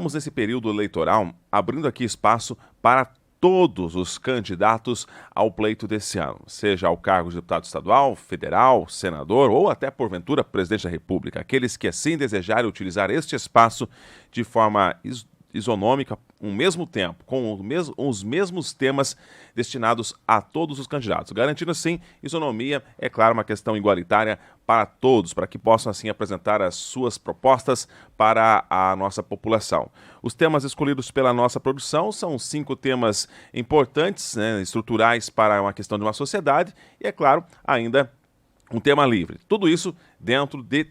Estamos nesse período eleitoral abrindo aqui espaço para todos os candidatos ao pleito desse ano, seja ao cargo de deputado estadual, federal, senador ou até, porventura, presidente da República. Aqueles que assim desejarem utilizar este espaço de forma isonômica, ao mesmo tempo, com os mesmos temas destinados a todos os candidatos, garantindo assim isonomia, é claro, uma questão igualitária para todos, para que possam assim apresentar as suas propostas para a nossa população. Os temas escolhidos pela nossa produção são 5 temas importantes, estruturais para uma questão de uma sociedade e, é claro, ainda um tema livre. Tudo isso dentro de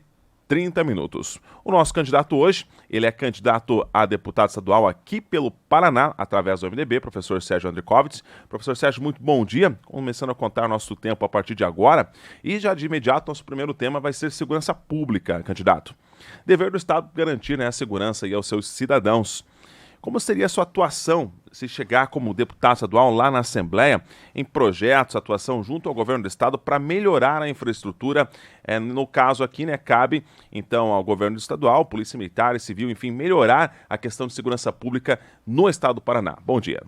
30 minutos. O nosso candidato hoje, ele é candidato a deputado estadual aqui pelo Paraná, através do MDB, professor Sérgio Andrikowicz. Professor Sérgio, muito bom dia. Começando a contar nosso tempo a partir de agora. E já de imediato, nosso primeiro tema vai ser segurança pública, candidato. Dever do Estado garantir a segurança aos seus cidadãos. Como seria a sua atuação se chegar como deputado estadual lá na Assembleia em projetos, atuação junto ao governo do estado para melhorar a infraestrutura? No caso aqui, cabe então ao governo estadual, polícia militar e civil, enfim, melhorar a questão de segurança pública no estado do Paraná. Bom dia.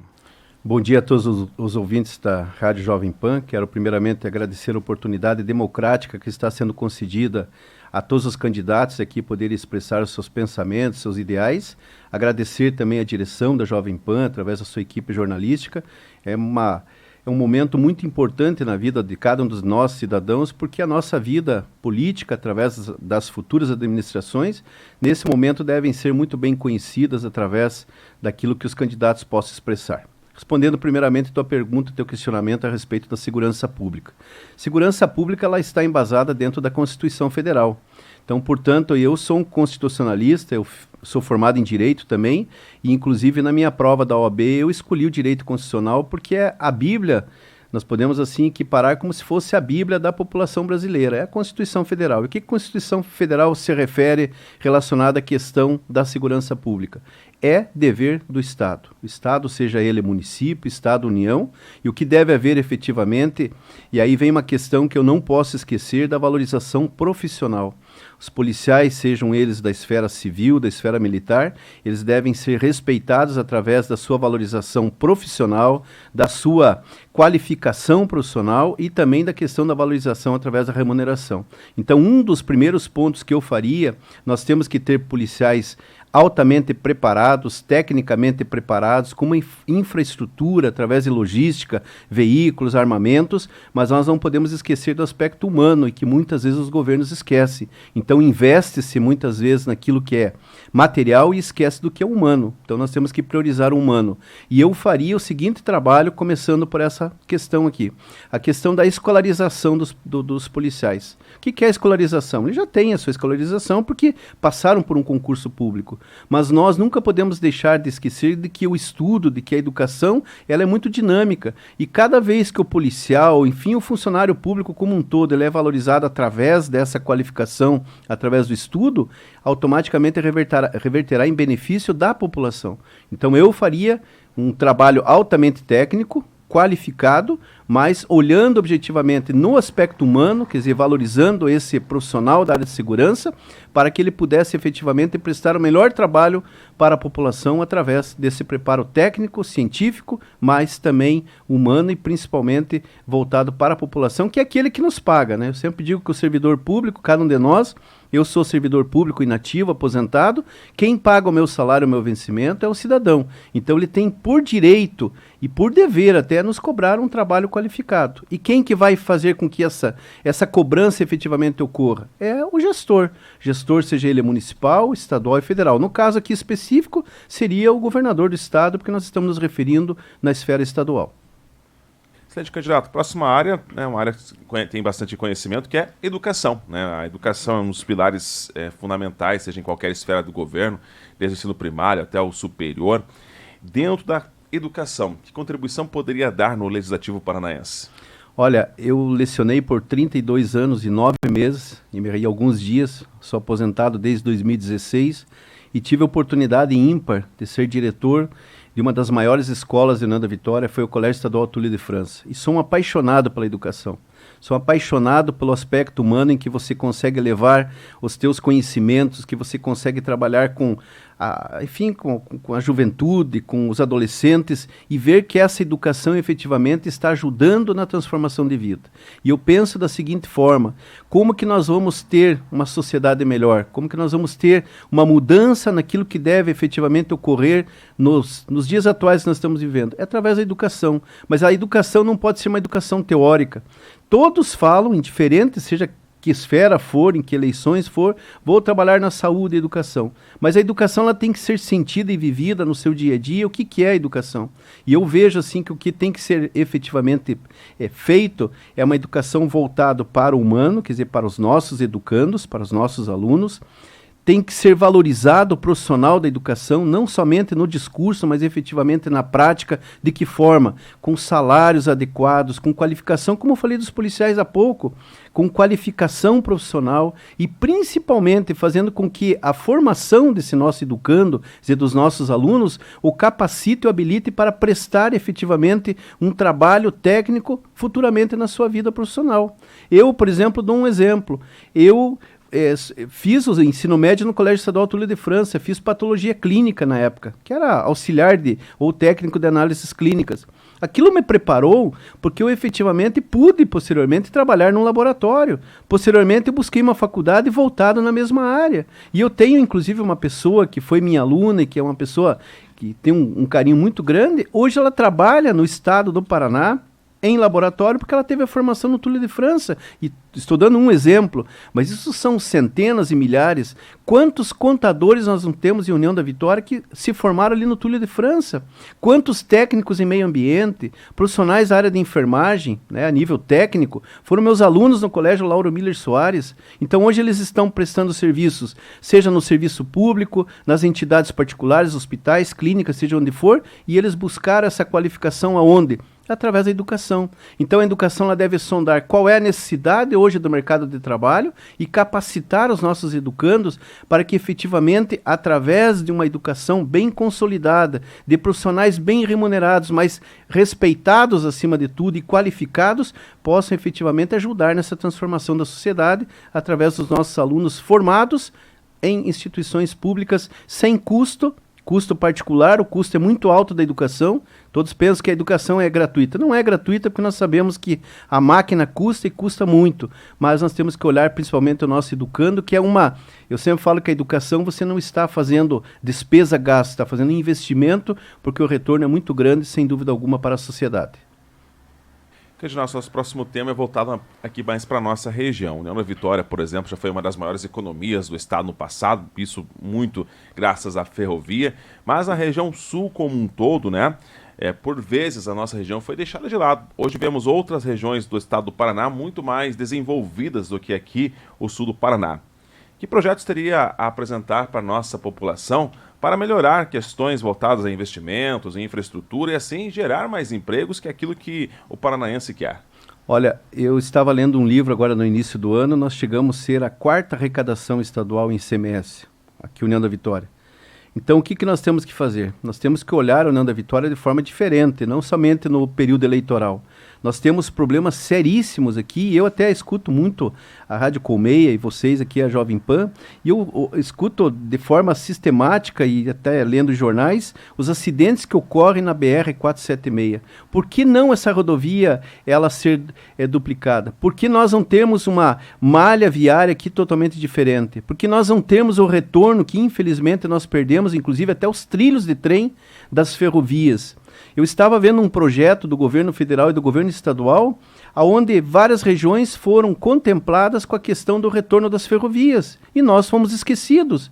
Bom dia a todos os ouvintes da Rádio Jovem Pan. Quero primeiramente agradecer a oportunidade democrática que está sendo concedida a todos os candidatos aqui poderem expressar os seus pensamentos, seus ideais. Agradecer também a direção da Jovem Pan, através da sua equipe jornalística. É um momento muito importante na vida de cada um dos nós cidadãos, porque a nossa vida política, através das futuras administrações, nesse momento devem ser muito bem conhecidas através daquilo que os candidatos possam expressar. Respondendo primeiramente a tua pergunta, teu questionamento a respeito da segurança pública. Segurança pública, ela está embasada dentro da Constituição Federal. Então, portanto, eu sou um constitucionalista, eu sou formado em Direito também, e inclusive na minha prova da OAB eu escolhi o Direito Constitucional porque é a Bíblia, nós podemos assim equiparar como se fosse a Bíblia da população brasileira, é a Constituição Federal. E o que a Constituição Federal se refere relacionada à questão da segurança pública? É dever do Estado. O Estado, seja ele município, Estado, União, e o que deve haver efetivamente, e aí vem uma questão que eu não posso esquecer, da valorização profissional. Os policiais, sejam eles da esfera civil, da esfera militar, eles devem ser respeitados através da sua valorização profissional, da sua qualificação profissional e também da questão da valorização através da remuneração. Então, um dos primeiros pontos que eu faria, nós temos que ter policiais altamente preparados, tecnicamente preparados, com uma infraestrutura através de logística, veículos, armamentos, mas nós não podemos esquecer do aspecto humano e que muitas vezes os governos esquecem. Então investe-se muitas vezes naquilo que é material e esquece do que é humano. Então nós temos que priorizar o humano. E eu faria o seguinte trabalho, começando por essa questão aqui. A questão da escolarização dos policiais. O que é a escolarização? Eles já têm a sua escolarização porque passaram por um concurso público. Mas nós nunca podemos deixar de esquecer de que o estudo, de que a educação, ela é muito dinâmica. E cada vez que o policial, enfim, o funcionário público como um todo, ele é valorizado através dessa qualificação, através do estudo, automaticamente reverterá em benefício da população. Então eu faria um trabalho altamente técnico, qualificado, mas olhando objetivamente no aspecto humano, quer dizer, valorizando esse profissional da área de segurança, para que ele pudesse efetivamente prestar o melhor trabalho para a população através desse preparo técnico, científico, mas também humano e principalmente voltado para a população, que é aquele que nos paga, Eu sempre digo que o servidor público, cada um de nós, eu sou servidor público inativo, aposentado, quem paga o meu salário, o meu vencimento é o cidadão. Então ele tem por direito e por dever até nos cobrar um trabalho qualificado. E quem que vai fazer com que essa cobrança efetivamente ocorra? É o gestor. Gestor, seja ele municipal, estadual e federal. No caso aqui específico, seria o governador do estado, porque nós estamos nos referindo na esfera estadual. Excelente, candidato. Próxima área, uma área que tem bastante conhecimento, que é educação. A educação é um dos pilares fundamentais, seja em qualquer esfera do governo, desde o ensino primário até o superior. Dentro da educação, que contribuição poderia dar no Legislativo Paranaense? Olha, eu lecionei por 32 anos e 9 meses, e alguns dias, sou aposentado desde 2016, e tive a oportunidade ímpar de ser diretor de uma das maiores escolas de Nanda Vitória, foi o Colégio Estadual Túlio de França. E sou um apaixonado pela educação. Sou apaixonado pelo aspecto humano em que você consegue levar os teus conhecimentos, que você consegue trabalhar com com a juventude, com os adolescentes e ver que essa educação efetivamente está ajudando na transformação de vida. E eu penso da seguinte forma: como que nós vamos ter uma sociedade melhor? Como que nós vamos ter uma mudança naquilo que deve efetivamente ocorrer nos dias atuais que nós estamos vivendo? É através da educação. Mas a educação não pode ser uma educação teórica. Todos falam, indiferente, seja que esfera for, em que eleições for, vou trabalhar na saúde e educação. Mas a educação ela tem que ser sentida e vivida no seu dia a dia. O que é a educação? E eu vejo assim que o que tem que ser efetivamente feito é uma educação voltada para o humano, quer dizer, para os nossos educandos, para os nossos alunos. Tem que ser valorizado o profissional da educação, não somente no discurso, mas efetivamente na prática. De que forma? Com salários adequados, com qualificação, como eu falei dos policiais há pouco, com qualificação profissional e principalmente fazendo com que a formação desse nosso educando, quer dizer, dos nossos alunos, o capacite e o habilite para prestar efetivamente um trabalho técnico futuramente na sua vida profissional. Eu, por exemplo, dou um exemplo. Fiz o ensino médio no Colégio Estadual Túlio de França, fiz patologia clínica na época, que era auxiliar ou técnico de análises clínicas. Aquilo me preparou porque eu efetivamente pude posteriormente trabalhar num laboratório. Posteriormente eu busquei uma faculdade voltada na mesma área. E eu tenho inclusive uma pessoa que foi minha aluna e que é uma pessoa que tem um carinho muito grande. Hoje ela trabalha no estado do Paraná, em laboratório, porque ela teve a formação no Túlio de França. E estou dando um exemplo, mas isso são centenas e milhares. Quantos contadores nós não temos em União da Vitória que se formaram ali no Túlio de França? Quantos técnicos em meio ambiente, profissionais da área de enfermagem, né, a nível técnico, foram meus alunos no Colégio Lauro Miller Soares. Então hoje eles estão prestando serviços, seja no serviço público, nas entidades particulares, hospitais, clínicas, seja onde for, e eles buscaram essa qualificação aonde? Através da educação. Então a educação ela deve sondar qual é a necessidade hoje do mercado de trabalho e capacitar os nossos educandos para que efetivamente, através de uma educação bem consolidada, de profissionais bem remunerados, mas respeitados acima de tudo e qualificados, possam efetivamente ajudar nessa transformação da sociedade através dos nossos alunos formados em instituições públicas sem custo particular. O custo é muito alto da educação. Todos pensam que a educação é gratuita. Não é gratuita porque nós sabemos que a máquina custa e custa muito. Mas nós temos que olhar principalmente o nosso educando, que é eu sempre falo que a educação você não está fazendo despesa gasta, está fazendo investimento, porque o retorno é muito grande, sem dúvida alguma, para a sociedade. Nosso próximo tema é voltado aqui mais para a nossa região. União da Vitória, por exemplo, já foi uma das maiores economias do estado no passado, isso muito graças à ferrovia, mas a região sul como um todo, né? Por vezes a nossa região foi deixada de lado. Hoje vemos outras regiões do estado do Paraná muito mais desenvolvidas do que aqui o sul do Paraná. Que projetos teria a apresentar para a nossa população para melhorar questões voltadas a investimentos, em infraestrutura e assim gerar mais empregos, que é aquilo que o paranaense quer? Olha, eu estava lendo um livro agora no início do ano, nós chegamos a ser a 4ª arrecadação estadual em ICMS, aqui União da Vitória. Então, o que nós temos que fazer? Nós temos que olhar a União da Vitória de forma diferente, não somente no período eleitoral. Nós temos problemas seríssimos aqui, e eu até escuto muito a Rádio Colmeia e vocês aqui, a Jovem Pan, e eu escuto de forma sistemática e até lendo jornais, os acidentes que ocorrem na BR-476. Por que não essa rodovia ela ser duplicada? Por que nós não temos uma malha viária aqui totalmente diferente? Por que nós não temos o retorno que infelizmente nós perdemos, inclusive até os trilhos de trem das ferrovias? Eu estava vendo um projeto do governo federal e do governo estadual, onde várias regiões foram contempladas com a questão do retorno das ferrovias, e nós fomos esquecidos.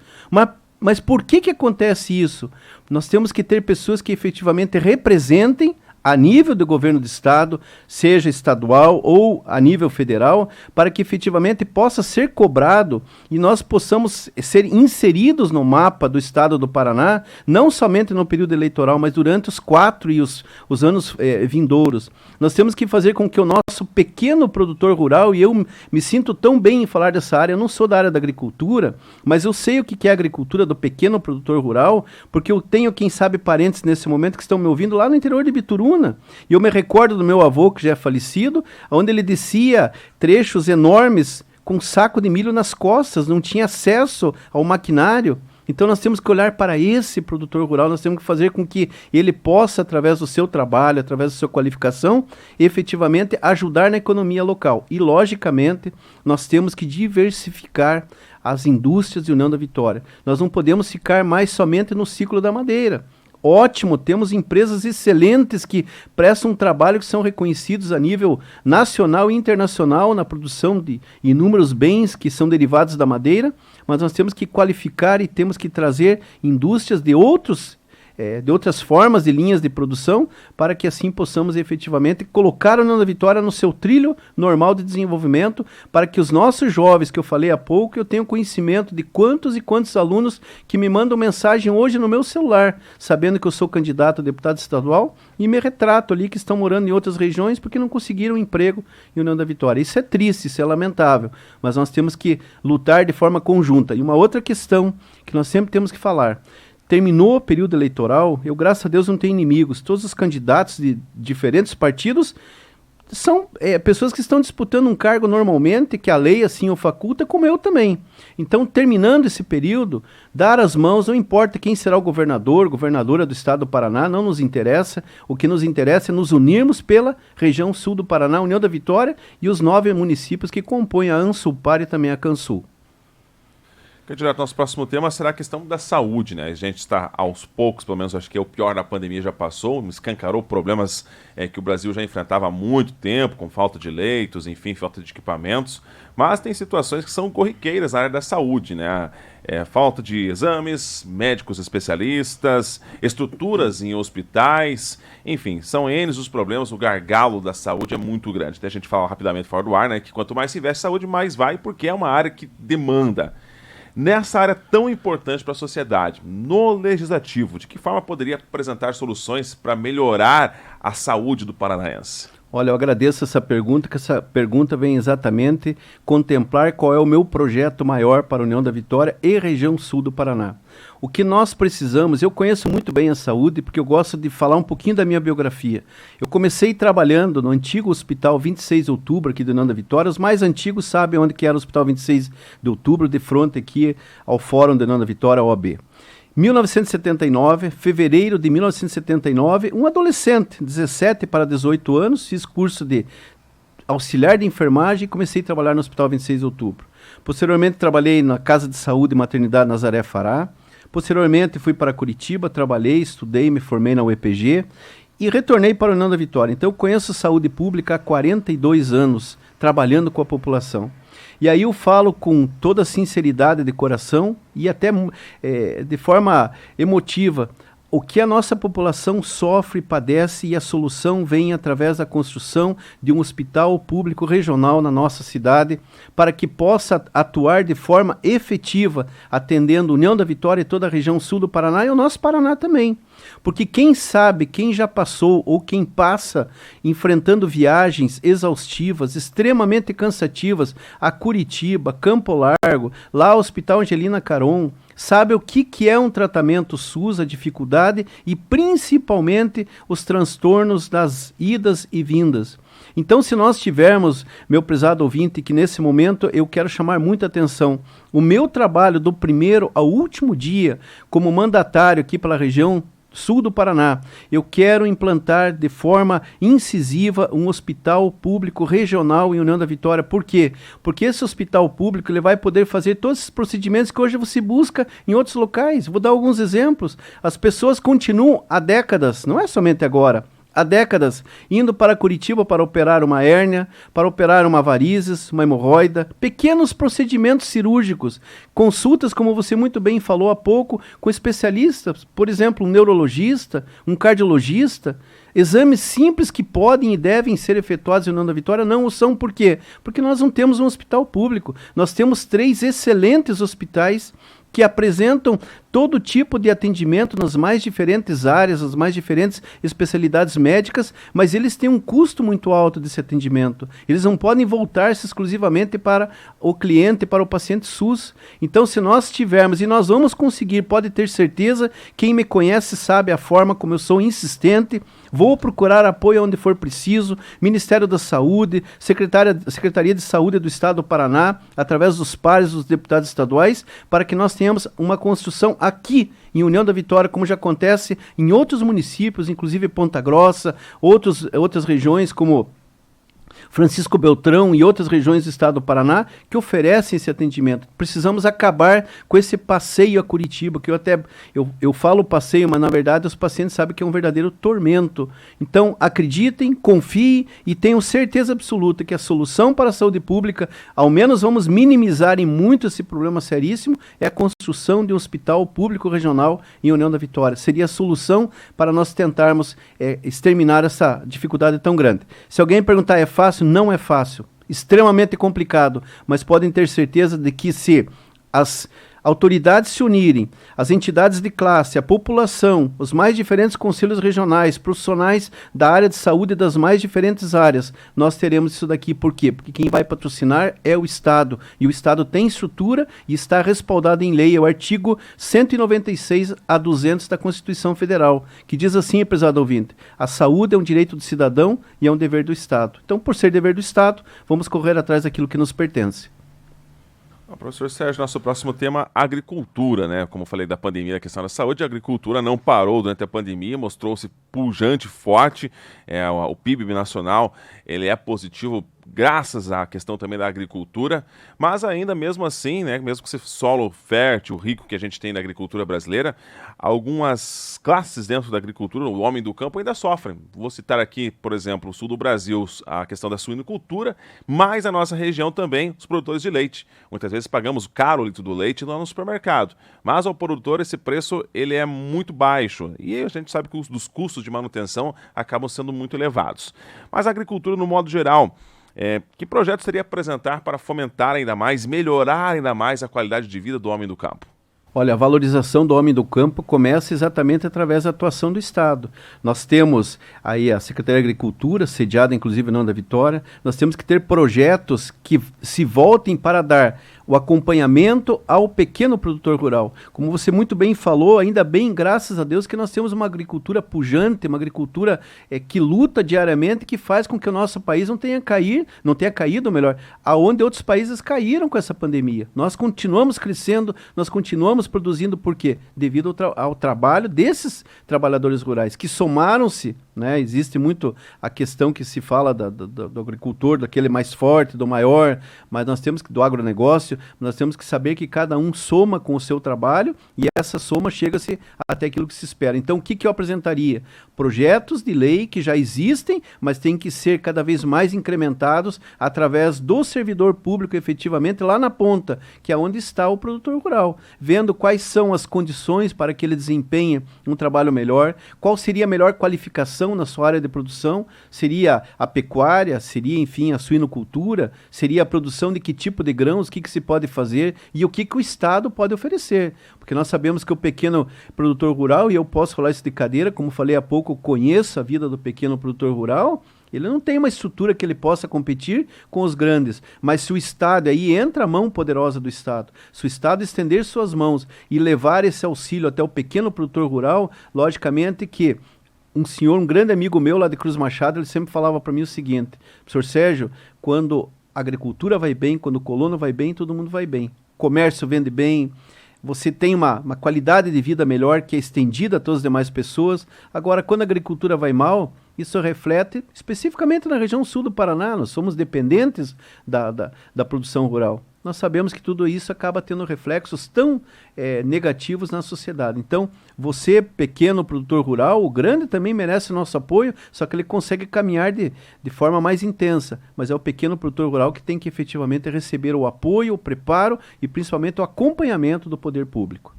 Mas por que acontece isso? Nós temos que ter pessoas que efetivamente representem a nível do governo do estado, seja estadual ou a nível federal, para que efetivamente possa ser cobrado e nós possamos ser inseridos no mapa do estado do Paraná, não somente no período eleitoral, mas durante os 4 e os anos vindouros. Nós temos que fazer com que o nosso pequeno produtor rural, e eu me sinto tão bem em falar dessa área, eu não sou da área da agricultura, mas eu sei o que é a agricultura do pequeno produtor rural, porque eu tenho, quem sabe, parentes nesse momento que estão me ouvindo lá no interior de Bituruna, coluna. E eu me recordo do meu avô, que já é falecido, onde ele descia trechos enormes com um saco de milho nas costas, não tinha acesso ao maquinário. Então nós temos que olhar para esse produtor rural, nós temos que fazer com que ele possa, através do seu trabalho, através da sua qualificação, efetivamente ajudar na economia local. E, logicamente, nós temos que diversificar as indústrias de União da Vitória. Nós não podemos ficar mais somente no ciclo da madeira. Ótimo, temos empresas excelentes que prestam um trabalho, que são reconhecidos a nível nacional e internacional na produção de inúmeros bens que são derivados da madeira, mas nós temos que qualificar e temos que trazer indústrias de outras formas de linhas de produção, para que assim possamos efetivamente colocar a União da Vitória no seu trilho normal de desenvolvimento, para que os nossos jovens, que eu falei há pouco, eu tenho conhecimento de quantos e quantos alunos que me mandam mensagem hoje no meu celular, sabendo que eu sou candidato a deputado estadual, e me retrato ali que estão morando em outras regiões porque não conseguiram emprego em União da Vitória. Isso é triste, isso é lamentável, mas nós temos que lutar de forma conjunta. E uma outra questão que nós sempre temos que falar: terminou o período eleitoral, eu, graças a Deus, não tenho inimigos. Todos os candidatos de diferentes partidos são pessoas que estão disputando um cargo normalmente, que a lei assim o faculta, como eu também. Então, terminando esse período, dar as mãos, não importa quem será o governador, governadora do estado do Paraná, não nos interessa. O que nos interessa é nos unirmos pela região sul do Paraná, União da Vitória, e os 9 municípios que compõem a Ansulpar e também a Cansul. Candidato, nosso próximo tema será a questão da saúde, né? A gente está aos poucos, pelo menos acho que o pior da pandemia já passou, escancarou problemas que o Brasil já enfrentava há muito tempo, com falta de leitos, enfim, falta de equipamentos, mas tem situações que são corriqueiras na área da saúde, né? Falta de exames, médicos especialistas, estruturas em hospitais, enfim, são N os problemas, o gargalo da saúde é muito grande. Até a gente fala rapidamente fora do ar, né? Que quanto mais se investe em saúde, mais vai, porque é uma área que demanda. Nessa área tão importante para a sociedade, no legislativo, de que forma poderia apresentar soluções para melhorar a saúde do paranaense? Olha, eu agradeço essa pergunta, que essa pergunta vem exatamente contemplar qual é o meu projeto maior para a União da Vitória e região sul do Paraná. O que nós precisamos, eu conheço muito bem a saúde, porque eu gosto de falar um pouquinho da minha biografia. Eu comecei trabalhando no antigo Hospital 26 de Outubro, aqui da União da Vitória. Os mais antigos sabem onde que era o Hospital 26 de Outubro, de frente aqui ao Fórum da União da Vitória, OAB. 1979, fevereiro de 1979, um adolescente, 17 para 18 anos, fiz curso de auxiliar de enfermagem e comecei a trabalhar no Hospital 26 de Outubro. Posteriormente, trabalhei na Casa de Saúde e Maternidade Nazaré Fará. Posteriormente, fui para Curitiba, trabalhei, estudei, me formei na UEPG e retornei para a União da Vitória. Então, eu conheço saúde pública há 42 anos, trabalhando com a população. E aí eu falo com toda sinceridade de coração e até de forma emotiva o que a nossa população sofre e padece, e a solução vem através da construção de um hospital público regional na nossa cidade, para que possa atuar de forma efetiva, atendendo a União da Vitória e toda a região sul do Paraná e o nosso Paraná também. Porque quem sabe, quem já passou ou quem passa enfrentando viagens exaustivas, extremamente cansativas, a Curitiba, Campo Largo, lá ao Hospital Angelina Caron, sabe o que é um tratamento SUS, a dificuldade e principalmente os transtornos das idas e vindas. Então, se nós tivermos, meu prezado ouvinte, que nesse momento eu quero chamar muita atenção, o meu trabalho do primeiro ao último dia como mandatário aqui pela região sul do Paraná, eu quero implantar de forma incisiva um hospital público regional em União da Vitória. Por quê? Porque esse hospital público ele vai poder fazer todos esses procedimentos que hoje você busca em outros locais. Vou dar alguns exemplos. As pessoas continuam há décadas, não é somente agora, há décadas, indo para Curitiba para operar uma hérnia, para operar uma varizes, uma hemorroida, pequenos procedimentos cirúrgicos, consultas, como você muito bem falou há pouco, com especialistas, por exemplo, um neurologista, um cardiologista, exames simples que podem e devem ser efetuados em União da Vitória não o são. Por quê? Porque nós não temos um hospital público. Nós temos 3 excelentes hospitais que apresentam todo tipo de atendimento nas mais diferentes áreas, nas mais diferentes especialidades médicas, mas eles têm um custo muito alto desse atendimento. Eles não podem voltar-se exclusivamente para o cliente, para o paciente SUS. Então, se nós tivermos, e nós vamos conseguir, pode ter certeza, quem me conhece sabe a forma como eu sou insistente, vou procurar apoio onde for preciso, Ministério da Saúde, Secretaria de Saúde do Estado do Paraná, através dos pares dos deputados estaduais, para que nós tenhamos uma construção aqui em União da Vitória, como já acontece em outros municípios, inclusive Ponta Grossa, outras regiões como Francisco Beltrão e outras regiões do estado do Paraná que oferecem esse atendimento. Precisamos acabar com esse passeio a Curitiba, que eu falo passeio, mas na verdade os pacientes sabem que é um verdadeiro tormento. Então acreditem, confiem e tenham certeza absoluta que a solução para a saúde pública, ao menos vamos minimizar em muito esse problema seríssimo, é a construção de um hospital público regional em União da Vitória. Seria a solução para nós tentarmos exterminar essa dificuldade tão grande. Se alguém perguntar, é fácil? Não é fácil, extremamente complicado, mas podem ter certeza de que se as autoridades se unirem, as entidades de classe, a população, os mais diferentes conselhos regionais, profissionais da área de saúde das mais diferentes áreas, nós teremos isso daqui. Por quê? Porque quem vai patrocinar é o Estado, e o Estado tem estrutura e está respaldado em lei, é o artigo 196 a 200 da Constituição Federal, que diz assim, prezado ouvinte, a saúde é um direito do cidadão e é um dever do Estado. Então, por ser dever do Estado, vamos correr atrás daquilo que nos pertence. Professor Sérgio, nosso próximo tema, agricultura, né? Como eu falei da pandemia, a questão da saúde, a agricultura não parou durante a pandemia, mostrou-se pujante, forte, o PIB nacional, ele é positivo graças à questão também da agricultura, mas ainda mesmo assim, né, mesmo com esse solo fértil, rico que a gente tem na agricultura brasileira, algumas classes dentro da agricultura, o homem do campo ainda sofrem. Vou citar aqui, por exemplo, o sul do Brasil, a questão da suinocultura, mas a nossa região também, os produtores de leite. Muitas vezes pagamos caro o litro do leite lá no supermercado, mas ao produtor esse preço ele é muito baixo e a gente sabe que os custos de manutenção acabam sendo muito elevados. Mas a agricultura no modo geral, que projeto seria apresentar para fomentar ainda mais, melhorar ainda mais a qualidade de vida do homem do campo? Olha, a valorização do homem do campo começa exatamente através da atuação do Estado. Nós temos aí a Secretaria de Agricultura, sediada inclusive não da Vitória, nós temos que ter projetos que se voltem para dar o acompanhamento ao pequeno produtor rural. Como você muito bem falou, ainda bem, graças a Deus, que nós temos uma agricultura pujante, uma agricultura que luta diariamente, que faz com que o nosso país não tenha caído, melhor, aonde outros países caíram com essa pandemia. Nós continuamos crescendo, nós continuamos produzindo, por quê? Devido ao trabalho desses trabalhadores rurais, que somaram-se, né? Existe muito a questão que se fala do agricultor, daquele mais forte, do maior, mas nós temos que, do agronegócio, nós temos que saber que cada um soma com o seu trabalho e essa soma chega-se até aquilo que se espera. Então, o que eu apresentaria? Projetos de lei que já existem, mas têm que ser cada vez mais incrementados através do servidor público, efetivamente, lá na ponta, que é onde está o produtor rural, vendo quais são as condições para que ele desempenhe um trabalho melhor, qual seria a melhor qualificação na sua área de produção, seria a pecuária, seria, enfim, a suinocultura, seria a produção de que tipo de grãos, o que se pode fazer e o que o Estado pode oferecer. Porque nós sabemos que o pequeno produtor rural, e eu posso falar isso de cadeira, como falei há pouco, eu conheço a vida do pequeno produtor rural, ele não tem uma estrutura que ele possa competir com os grandes, mas se o Estado, aí entra a mão poderosa do Estado, se o Estado estender suas mãos e levar esse auxílio até o pequeno produtor rural, logicamente que um grande amigo meu lá de Cruz Machado, ele sempre falava para mim o seguinte: professor Sérgio, quando a agricultura vai bem, quando o colono vai bem, todo mundo vai bem. O comércio vende bem, você tem uma qualidade de vida melhor que é estendida a todas as demais pessoas. Agora, quando a agricultura vai mal, isso reflete especificamente na região sul do Paraná, nós somos dependentes da produção rural. Nós sabemos que tudo isso acaba tendo reflexos tão negativos na sociedade. Então, você, pequeno produtor rural, o grande também merece nosso apoio, só que ele consegue caminhar de forma mais intensa. Mas é o pequeno produtor rural que tem que efetivamente receber o apoio, o preparo e principalmente o acompanhamento do poder público.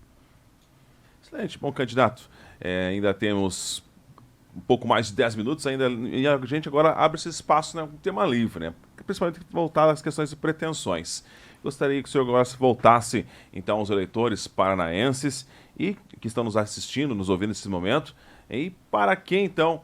Excelente, bom candidato. Ainda temos um pouco mais de 10 minutos ainda, e a gente agora abre esse espaço, né, um tema livre, né, principalmente voltado às questões de pretensões. Gostaria que o senhor agora voltasse, então, aos eleitores paranaenses e que estão nos assistindo, nos ouvindo nesse momento, e para que então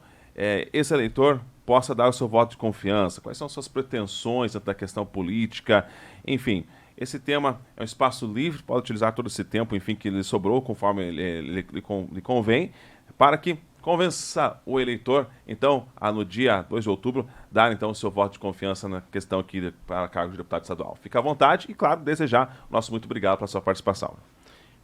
esse eleitor possa dar o seu voto de confiança, quais são suas pretensões dentro da questão política, enfim. Esse tema é um espaço livre, pode utilizar todo esse tempo, enfim, que lhe sobrou, conforme lhe convém, para que convença o eleitor, então, a no dia 2 de outubro, dar, então, o seu voto de confiança na questão aqui para cargo de deputado estadual. Fique à vontade e, claro, desejar nosso muito obrigado pela sua participação.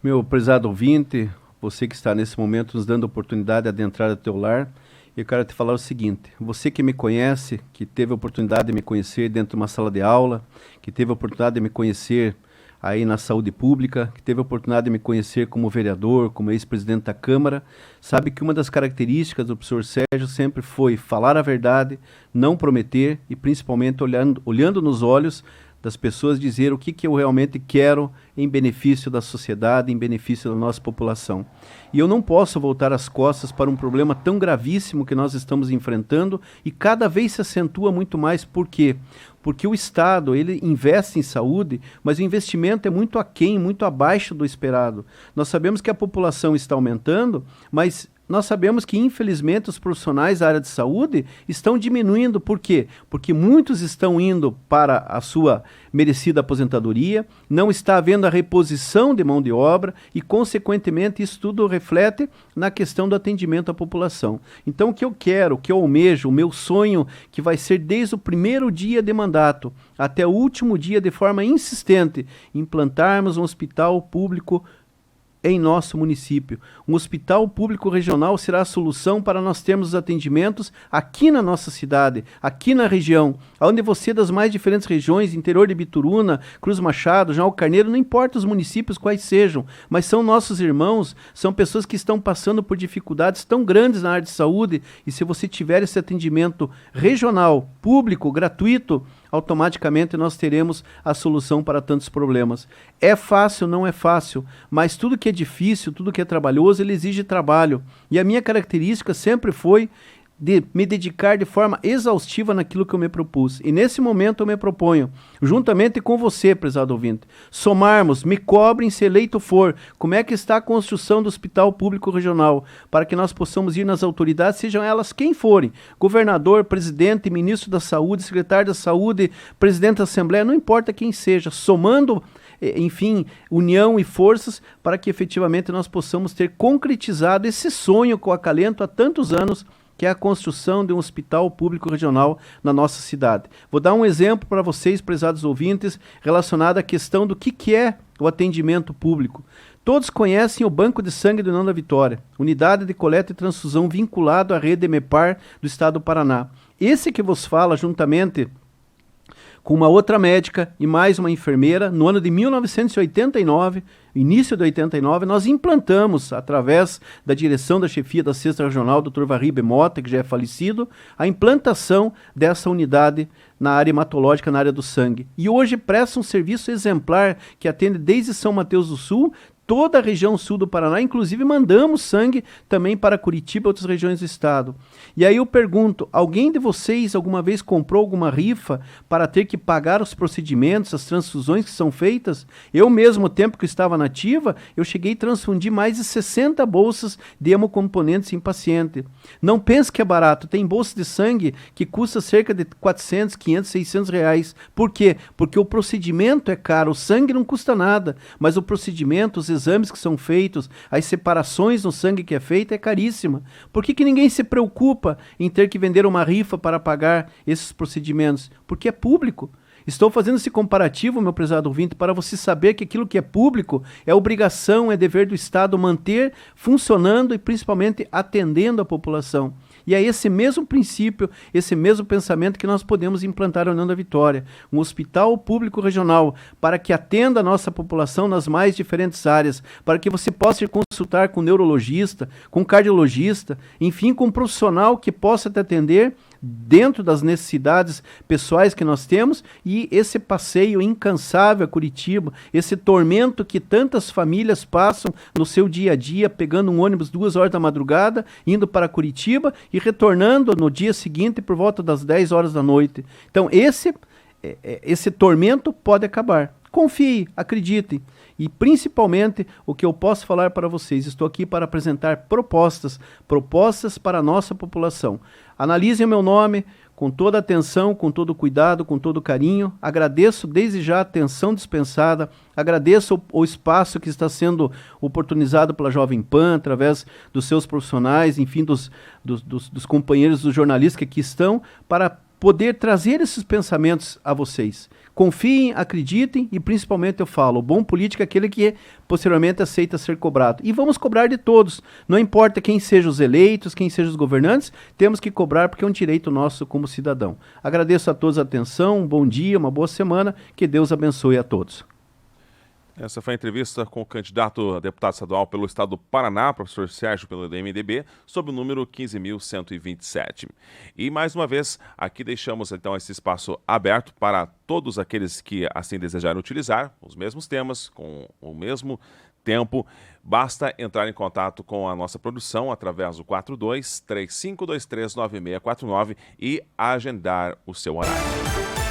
Meu prezado ouvinte, você que está nesse momento nos dando a oportunidade de adentrar ao teu lar, eu quero te falar o seguinte: você que me conhece, que teve a oportunidade de me conhecer dentro de uma sala de aula, que teve a oportunidade de me conhecer aí na saúde pública, que teve a oportunidade de me conhecer como vereador, como ex-presidente da Câmara, sabe que uma das características do professor Sérgio sempre foi falar a verdade, não prometer e principalmente olhando nos olhos das pessoas, dizer o que eu realmente quero em benefício da sociedade, em benefício da nossa população. E eu não posso voltar as costas para um problema tão gravíssimo que nós estamos enfrentando e cada vez se acentua muito mais. Por quê? Porque o Estado, ele investe em saúde, mas o investimento é muito aquém, muito abaixo do esperado. Nós sabemos que a população está aumentando, mas nós sabemos que, infelizmente, os profissionais da área de saúde estão diminuindo. Por quê? Porque muitos estão indo para a sua merecida aposentadoria, não está havendo a reposição de mão de obra e, consequentemente, isso tudo reflete na questão do atendimento à população. Então, o que eu quero, o que eu almejo, o meu sonho, que vai ser desde o primeiro dia de mandato até o último dia, de forma insistente, implantarmos um hospital público em nosso município. Um hospital público regional será a solução para nós termos os atendimentos aqui na nossa cidade, aqui na região, onde você das mais diferentes regiões, interior de Bituruna, Cruz Machado, João Carneiro, não importa os municípios quais sejam, mas são nossos irmãos, são pessoas que estão passando por dificuldades tão grandes na área de saúde, e se você tiver esse atendimento regional, público, gratuito, automaticamente nós teremos a solução para tantos problemas. É fácil? Não é fácil, mas tudo que é difícil, tudo que é trabalhoso, ele exige trabalho. E a minha característica sempre foi de me dedicar de forma exaustiva naquilo que eu me propus. E nesse momento eu me proponho, juntamente com você, prezado ouvinte, somarmos, me cobrem se eleito for, como é que está a construção do Hospital Público Regional, para que nós possamos ir nas autoridades, sejam elas quem forem, governador, presidente, ministro da Saúde, secretário da Saúde, presidente da Assembleia, não importa quem seja, somando, enfim, união e forças para que efetivamente nós possamos ter concretizado esse sonho que eu acalento há tantos anos, que é a construção de um hospital público regional na nossa cidade. Vou dar um exemplo para vocês, prezados ouvintes, relacionado à questão do que é o atendimento público. Todos conhecem o Banco de Sangue do União da Vitória, unidade de coleta e transfusão vinculado à rede EMEPAR do estado do Paraná. Esse que vos fala, juntamente com uma outra médica e mais uma enfermeira, no ano de 1989, início de 89, nós implantamos, através da direção da chefia da 6ª Regional, Dr. Varribe Mota, que já é falecido, a implantação dessa unidade na área hematológica, na área do sangue. E hoje presta um serviço exemplar que atende desde São Mateus do Sul, toda a região sul do Paraná, inclusive mandamos sangue também para Curitiba e outras regiões do estado. E aí eu pergunto, alguém de vocês alguma vez comprou alguma rifa para ter que pagar os procedimentos, as transfusões que são feitas? Eu mesmo, no tempo que eu estava na ativa, eu cheguei a transfundir mais de 60 bolsas de hemocomponentes em paciente. Não pense que é barato, tem bolsa de sangue que custa cerca de 400, 500, 600 reais. Por quê? Porque o procedimento é caro, o sangue não custa nada, mas o procedimento, os exames que são feitos, as separações no sangue que é feita é caríssima. Por que ninguém se preocupa em ter que vender uma rifa para pagar esses procedimentos? Porque é público. Estou fazendo esse comparativo, meu prezado ouvinte, para você saber que aquilo que é público é obrigação, é dever do Estado manter funcionando e principalmente atendendo a população. E é esse mesmo princípio, esse mesmo pensamento que nós podemos implantar na União da Vitória. Um hospital público regional para que atenda a nossa população nas mais diferentes áreas, para que você possa ir consultar com neurologista, com cardiologista, enfim, com um profissional que possa te atender dentro das necessidades pessoais que nós temos, e esse passeio incansável a Curitiba, esse tormento que tantas famílias passam no seu dia a dia, pegando um ônibus 2 horas da madrugada, indo para Curitiba e retornando no dia seguinte por volta das 10 horas da noite. Então esse tormento pode acabar. Confie, acredite. E principalmente o que eu posso falar para vocês, estou aqui para apresentar propostas para a nossa população. Analisem o meu nome com toda atenção, com todo cuidado, com todo carinho. Agradeço desde já a atenção dispensada, agradeço o espaço que está sendo oportunizado pela Jovem Pan, através dos seus profissionais, enfim, dos companheiros dos jornalistas que aqui estão, para poder trazer esses pensamentos a vocês. Confiem, acreditem e principalmente eu falo, o bom político é aquele que posteriormente aceita ser cobrado. E vamos cobrar de todos, não importa quem sejam os eleitos, quem sejam os governantes, temos que cobrar porque é um direito nosso como cidadão. Agradeço a todos a atenção, um bom dia, uma boa semana, que Deus abençoe a todos. Essa foi a entrevista com o candidato a deputado estadual pelo estado do Paraná, professor Sérgio, pelo MDB, sob o número 15.127. E mais uma vez, aqui deixamos então esse espaço aberto para todos aqueles que assim desejarem utilizar os mesmos temas, com o mesmo tempo. Basta entrar em contato com a nossa produção através do 42-3523-9649 e agendar o seu horário.